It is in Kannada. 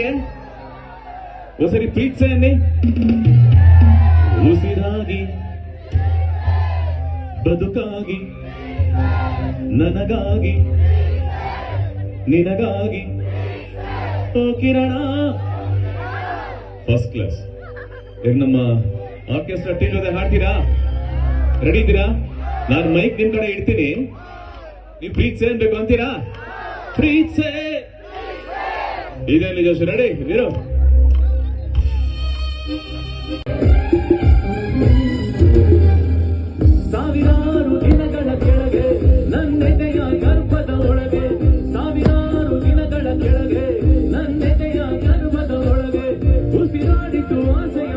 ಜೊತೆಗೆ ಒಂದ್ಸರಿ ಪ್ರೀತ್ಸೆ ಅನ್ನಿ. ಉಸಿರಾಗಿ ಬದುಕಾಗಿ ನನಗಾಗಿ ನಿನಗಾಗಿ ಓ ಕಿರಣ. First class. ಈಗ ನಮ್ಮ ಆರ್ಕೆಸ್ಟ್ರಾ ಟೀಮ್ ಜೊತೆ ಹಾಡ್ತೀರಾ? ರೆಡಿ ಇದ್ದೀರಾ? ನಾನು ಮೈಕ್ ನಿಮ್ ಕಡೆ ಇಡ್ತೀನಿ, ನೀವು ಪ್ರೀತ್ಸೆ ಅನ್ಬೇಕು ಅಂತೀರಾ? ಪ್ರೀತ್ಸೆ ಇದೆ ಜೋಶ್. ರೆಡಿ ಇರು. ಸಾವಿರಾರು ದಿನಗಳ ಕೆಳಗೆ ನನ್ನೆದೆಯ ಗರ್ಭದ ಒಳಗೆ, ಸಾವಿರಾರು ದಿನಗಳ ಕೆಳಗೆ ನನ್ನೆದೆಯ ಗರ್ಭದ ಒಳಗೆ ಉಸಿರಾಡಿತು ಆಸೆಯ